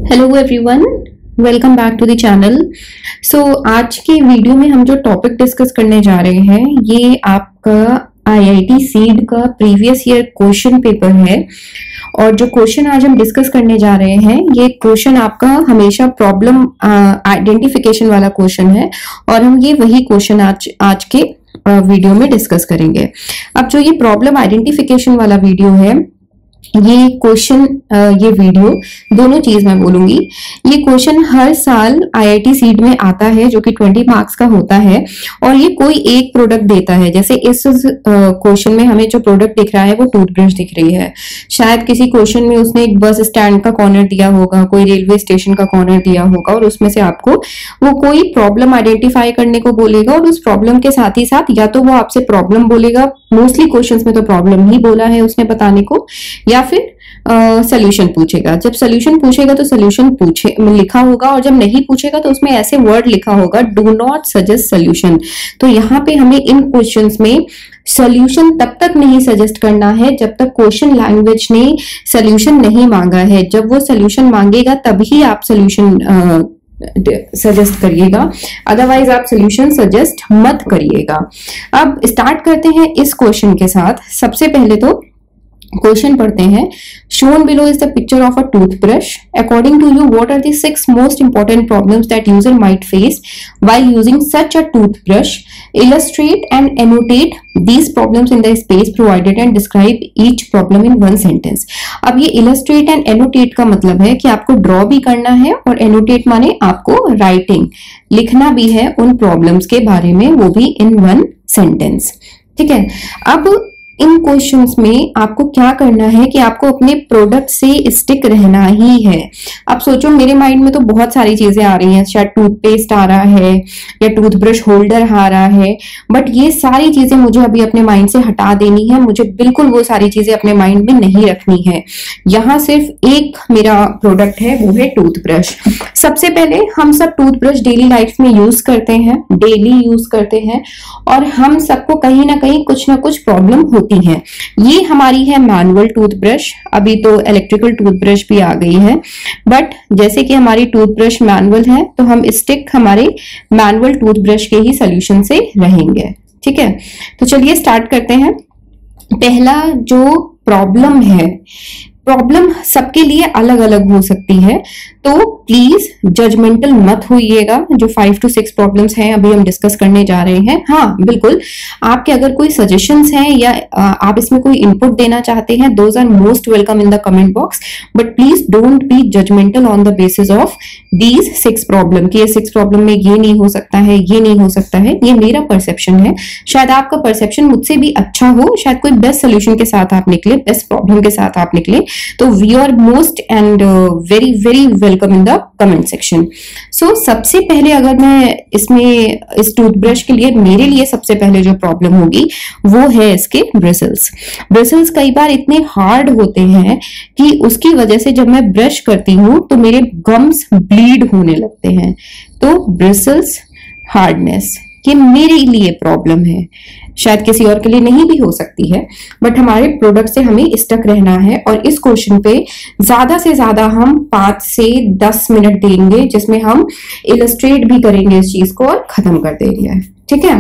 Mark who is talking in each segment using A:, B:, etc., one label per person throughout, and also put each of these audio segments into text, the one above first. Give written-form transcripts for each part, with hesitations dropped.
A: Hello everyone, welcome back to the channel. So आज के video में हम जो टॉपिक डिस्कस करने जा रहे हैं ये आपका आईआईटी सीड का प्रीवियस ईयर क्वेश्चन पेपर है। और जो क्वेश्चन आज हम डिस्कस करने जा रहे हैं ये क्वेश्चन आपका हमेशा प्रॉब्लम आइडेंटिफिकेशन वाला क्वेश्चन है और हम ये वही क्वेश्चन आज के वीडियो में डिस्कस करेंगे। अब जो ये प्रॉब्लम आइडेंटिफिकेशन वाला वीडियो है, ये क्वेश्चन ये वीडियो दोनों चीज मैं बोलूंगी। ये क्वेश्चन हर साल आईआईटी सीड में आता है जो कि 20 मार्क्स का होता है और ये कोई एक प्रोडक्ट देता है। जैसे इस क्वेश्चन में हमें जो प्रोडक्ट दिख रहा है वो टूथब्रश दिख रही है। शायद किसी क्वेश्चन में उसने एक बस स्टैंड का कॉर्नर दिया होगा, कोई रेलवे स्टेशन का कॉर्नर दिया होगा और उसमें से आपको वो कोई प्रॉब्लम आइडेंटिफाई करने को बोलेगा और उस प्रॉब्लम के साथ ही साथ या तो वो आपसे प्रॉब्लम बोलेगा, मोस्टली क्वेश्चंस में तो प्रॉब्लम ही बोला है उसने बताने को, या फिर सोल्यूशन पूछेगा। जब सोल्यूशन पूछेगा तो सोल्यूशन लिखा होगा और जब नहीं पूछेगा तो उसमें ऐसे वर्ड लिखा होगा डू नॉट सजेस्ट सोल्यूशन। तो यहाँ पे हमें इन क्वेश्चंस में सोल्यूशन तब तक नहीं सजेस्ट करना है जब तक क्वेश्चन लैंग्वेज ने सोल्यूशन नहीं मांगा है। जब वो सोल्यूशन मांगेगा तभी आप सोल्यूशन सजेस्ट करिएगा, अदरवाइज आप सोल्यूशन सजेस्ट मत करिएगा। अब स्टार्ट करते हैं इस क्वेश्चन के साथ। सबसे पहले तो क्वेश्चन पढ़ते हैं। shown below is the picture of a toothbrush. According to you, what are the 6 most important problems that user might face while using such a toothbrush? Illustrate and annotate these problems in the space provided and describe each problem in one sentence. अब ये illustrate and annotate का मतलब है कि आपको draw भी करना है और annotate माने आपको राइटिंग लिखना भी है उन प्रॉब्लम्स के बारे में, वो भी इन वन सेंटेंस। ठीक है। अब इन क्वेश्चंस में आपको क्या करना है कि आपको अपने प्रोडक्ट से स्टिक रहना ही है। अब सोचो मेरे माइंड में तो बहुत सारी चीजें आ रही हैं, शायद टूथपेस्ट आ रहा है या टूथब्रश होल्डर आ रहा है, बट ये सारी चीजें मुझे अभी अपने माइंड से हटा देनी है। मुझे बिल्कुल वो सारी चीजें अपने माइंड में नहीं रखनी है। यहाँ सिर्फ एक मेरा प्रोडक्ट है, वो है टूथब्रश। सबसे पहले हम सब टूथब्रश डेली लाइफ में यूज करते हैं, डेली यूज करते हैं और हम सबको कहीं ना कहीं कुछ ना कुछ प्रॉब्लम होती है। ये हमारी है मैनुअल टूथब्रश, अभी तो इलेक्ट्रिकल टूथब्रश भी आ गई है, बट जैसे कि हमारी टूथब्रश मैनुअल है तो हम स्टिक हमारे मैनुअल टूथब्रश के ही सॉल्यूशन से रहेंगे। ठीक है, तो चलिए स्टार्ट करते हैं। पहला जो प्रॉब्लम है, प्रॉब्लम सबके लिए अलग अलग हो सकती है, तो प्लीज जजमेंटल मत होइएगा। जो 5 to 6 प्रॉब्लम्स हैं अभी हम डिस्कस करने जा रहे हैं। हाँ बिल्कुल, आपके अगर कोई सजेशंस हैं या आप इसमें कोई इनपुट देना चाहते हैं, those are most welcome in the comment box, but please don't be judgmental on the basis of these 6 problem कि ये 6 प्रॉब्लम में ये नहीं हो सकता है, ये नहीं हो सकता है। ये मेरा परसेप्शन है, शायद आपका परसेप्शन मुझसे भी अच्छा हो, शायद कोई बेस्ट सोल्यूशन के साथ आप निकले, बेस्ट प्रॉब्लम के साथ आप निकले, तो we are most and very very welcome in the comment section. So सबसे पहले अगर मैं इसमें इस टूथब्रश के लिए मेरे लिए सबसे पहले जो प्रॉब्लम होगी वो है इसके ब्रिसल्स। ब्रिसल्स कई बार इतने हार्ड होते हैं कि उसकी वजह से जब मैं ब्रश करती हूं तो मेरे गम्स ब्लीड होने लगते हैं। तो ब्रिसल्स हार्डनेस ये मेरे लिए प्रॉब्लम है, शायद किसी और के लिए नहीं भी हो सकती है, बट हमारे प्रोडक्ट से हमें स्टक रहना है। और इस क्वेश्चन पे ज्यादा से ज्यादा हम 5 से 10 मिनट देंगे जिसमें हम इलस्ट्रेट भी करेंगे इस चीज को और खत्म कर देंगे। ठीक है।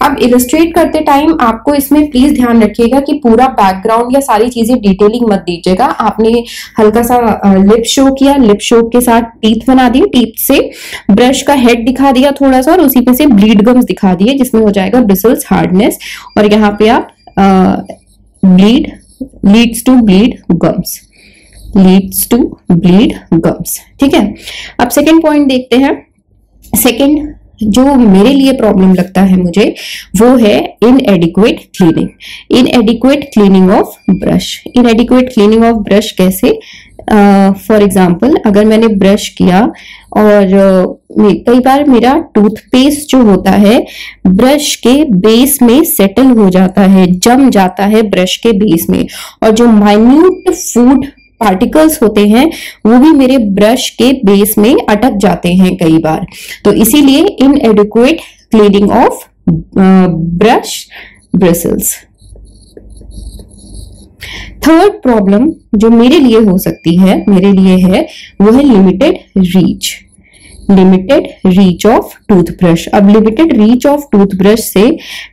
A: अब इलस्ट्रेट करते टाइम आपको इसमें प्लीज ध्यान रखिएगा कि पूरा बैकग्राउंड या सारी चीजें डिटेलिंग मत दीजिएगा। आपने हल्का सा लिप शो किया, लिप शो के साथ टीथ बना दिए, टीथ से ब्रश का हेड दिखा दिया थोड़ा सा और उसी पे से ब्लीड गम्स दिखा दिए जिसमें हो जाएगा ब्रिसल्स हार्डनेस, और यहाँ पे आप bleed leads to bleed gums, leads to bleed gums. ठीक है। अब सेकेंड पॉइंट देखते हैं। सेकेंड जो मेरे लिए प्रॉब्लम लगता है मुझे वो है इनएडिक्वेट cleaning, इनएडिक्वेट cleaning of brush. इनएडिक्वेट cleaning of brush कैसे? फॉर एग्जाम्पल अगर मैंने ब्रश किया और कई बार मेरा टूथपेस्ट जो होता है ब्रश के बेस में सेटल हो जाता है, जम जाता है ब्रश के बेस में, और जो माइन्यूट फूड पार्टिकल्स होते हैं वो भी मेरे ब्रश के बेस में अटक जाते हैं कई बार। तो इसीलिए इनएडिक्वेट cleaning of brush bristles. Third problem जो मेरे लिए हो सकती है, मेरे लिए है, वो है लिमिटेड रीच ऑफ टूथब्रश। अब लिमिटेड रीच ऑफ टूथब्रश से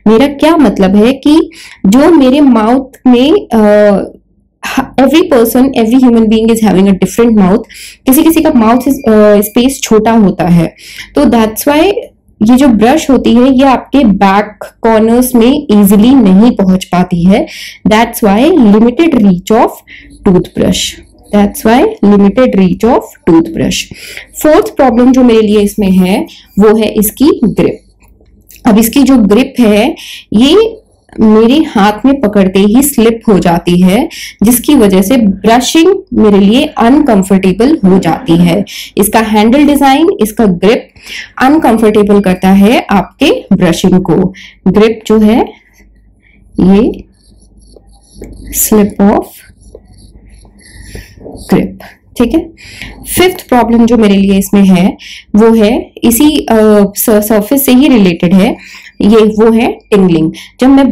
A: मेरा क्या मतलब है कि जो मेरे माउथ में every person, every human being is having a different mouth, किसी किसी का माउथ स्पेस छोटा होता है, तो दैट्स वाई ये जो ब्रश होती है ये आपके बैक कॉर्नर्स में इजीली नहीं पहुंच पाती है। That's why limited reach of toothbrush. Fourth problem जो मेरे लिए इसमें है वो है इसकी ग्रिप। अब इसकी जो ग्रिप है ये मेरे हाथ में पकड़ते ही स्लिप हो जाती है, जिसकी वजह से ब्रशिंग मेरे लिए अनकंफर्टेबल हो जाती है। इसका हैंडल डिजाइन, इसका ग्रिप अनकंफर्टेबल करता है आपके ब्रशिंग को। ग्रिप जो है ये स्लिप ऑफ ग्रिप, ठीक है। फिफ्थ प्रॉब्लम जो मेरे लिए इसमें है वो है इसी सरफेस से ही रिलेटेड है, वो है टिंगलिंग। जब मैं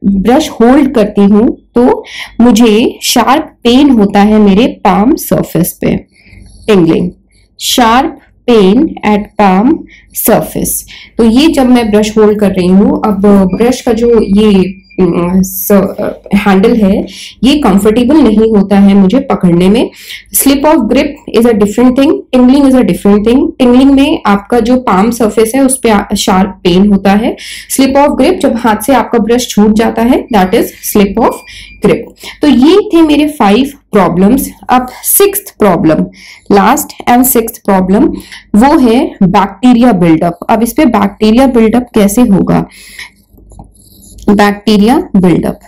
A: ब्रश होल्ड करती हूं तो मुझे शार्प पेन होता है मेरे पाम सरफेस पे। Tingling, sharp pain eight palm surface. तो ये जब मैं ब्रश होल्ड कर रही हूं, अब ब्रश का जो ये हैंडल है ये कंफर्टेबल नहीं होता है मुझे पकड़ने में। Slip of grip is a different thing, tingling is a different thing. Tingling में आपका जो पाम सरफेस है उस पे शार्प पेन होता है। स्लिप ऑफ ग्रिप जब हाथ से आपका ब्रश छूट जाता है, that is slip of grip. तो ये थे मेरे 5 प्रॉब्लम्स। अब sixth problem, last and sixth problem, वो है बैक्टीरिया बिल्डअप। अब इस पे बैक्टीरिया बिल्डअप कैसे होगा? Bacteria buildup.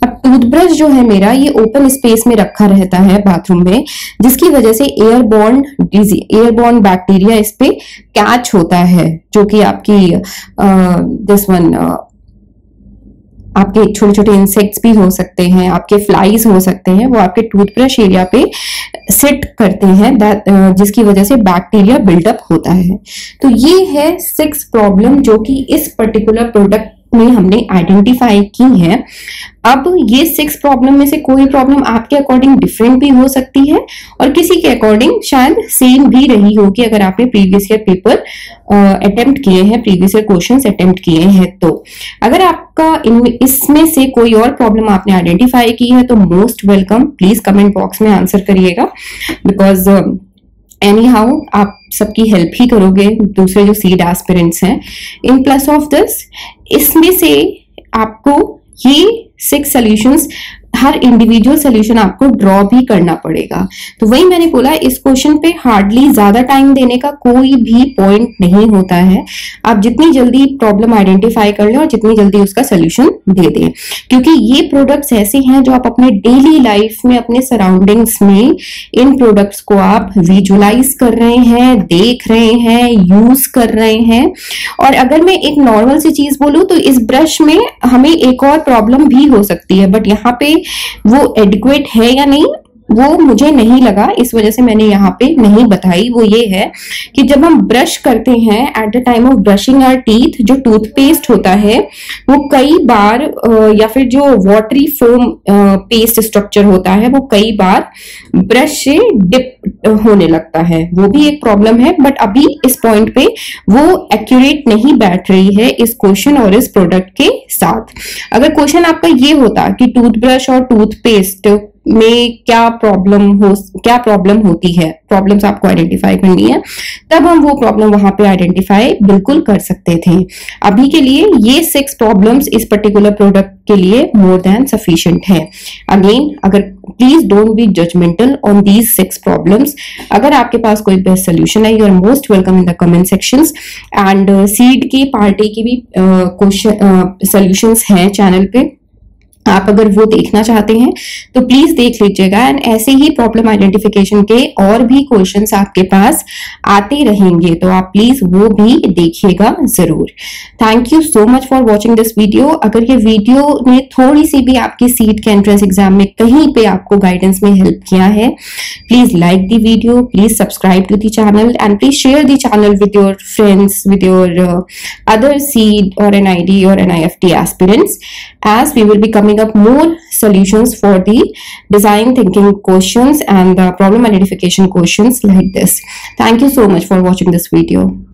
A: अब टूथब्रश जो है मेरा ये ओपन स्पेस में रखा रहता है बाथरूम में, जिसकी वजह से एयरबॉर्न बैक्टीरिया इस पे कैच होता है, जो कि आपकी आपके छोटे छोटे इंसेक्ट्स भी हो सकते हैं, आपके फ्लाइज हो सकते हैं, वो आपके टूथब्रश एरिया पे सिट करते हैं, जिसकी वजह से बैक्टीरिया बिल्डअप होता है। तो ये है 6 प्रॉब्लम जो कि इस पर्टिकुलर प्रोडक्ट में हमने आइडेंटिफाई की है। अब ये 6 प्रॉब्लम में से कोई प्रॉब्लम आपके अकॉर्डिंग डिफरेंट भी हो सकती है और किसी के अकॉर्डिंग शायद सेम भी रही होगी, अगर आपने प्रीवियस ईयर पेपर अटेम्प्ट किए हैं, प्रीवियस ईयर क्वेश्चंस अटेम्प्ट किए हैं। तो अगर आपका इसमें से कोई और प्रॉब्लम आपने आइडेंटिफाई की है तो most welcome, please comment box में आंसर करिएगा, बिकॉज एनी हाउ आप सबकी हेल्प ही करोगे दूसरे जो सीड एस्पिरेंट्स हैं। इन प्लस ऑफ दिस, इसमें से आपको ये 6 सॉल्यूशंस, हर इंडिविजुअल सॉल्यूशन आपको ड्रॉ भी करना पड़ेगा। तो वही मैंने बोला, इस क्वेश्चन पे हार्डली ज्यादा टाइम देने का कोई भी पॉइंट नहीं होता है। आप जितनी जल्दी प्रॉब्लम आइडेंटिफाई कर लें और जितनी जल्दी उसका सॉल्यूशन दे दें, क्योंकि ये प्रोडक्ट्स ऐसे हैं जो आप अपने डेली लाइफ में, अपने सराउंडिंग्स में इन प्रोडक्ट्स को आप विजुअलाइज कर रहे हैं, देख रहे हैं, यूज कर रहे हैं। और अगर मैं एक नॉर्मल सी चीज बोलूं तो इस ब्रश में हमें एक और प्रॉब्लम भी हो सकती है, बट यहाँ पे वो एडिक्वेट है या नहीं वो मुझे नहीं लगा, इस वजह से मैंने यहाँ पे नहीं बताई। वो ये है कि जब हम ब्रश करते हैं, at the time of brushing our teeth, जो टूथपेस्ट होता है वो कई बार या फिर जो वाटरी फोम पेस्ट स्ट्रक्चर होता है वो कई बार ब्रश से डिप होने लगता है। वो भी एक प्रॉब्लम है, बट अभी इस पॉइंट पे वो एक्यूरेट नहीं बैठ रही है इस क्वेश्चन और इस प्रोडक्ट के साथ। अगर क्वेश्चन आपका ये होता कि टूथब्रश और टूथपेस्ट में क्या प्रॉब्लम होती है, प्रॉब्लम्स आपको आइडेंटिफाई करनी है, तब हम वो प्रॉब्लम वहां पे आइडेंटिफाई बिल्कुल कर सकते थे। अभी के लिए ये 6 प्रॉब्लम्स इस पर्टिकुलर प्रोडक्ट के लिए मोर देन सफिशिएंट है। अगेन, अगर please don't be judgmental on these 6 problems. अगर आपके पास कोई बेस्ट सोल्यूशन है, you are most welcome in the comment sections. And seed की पार्टी की भी क्वेश्चन सोल्यूशंस हैं चैनल पे, आप अगर वो देखना चाहते हैं तो प्लीज देख लीजिएगा। एंड ऐसे ही प्रॉब्लम आइडेंटिफिकेशन के और भी क्वेश्चंस आपके पास आते रहेंगे, तो आप प्लीज वो भी देखिएगा जरूर। Thank you so much for watching this video. अगर ये वीडियो ने थोड़ी सी भी आपकी सीट के एंट्रेंस एग्जाम में कहीं पे आपको गाइडेंस में हेल्प किया है, please like the video, please subscribe to the channel and please share the channel with your friends, with your other seed or NID or NIFT aspirants, as we will be coming coming up more solutions for the design thinking questions and the problem identification questions like this. Thank you so much for watching this video.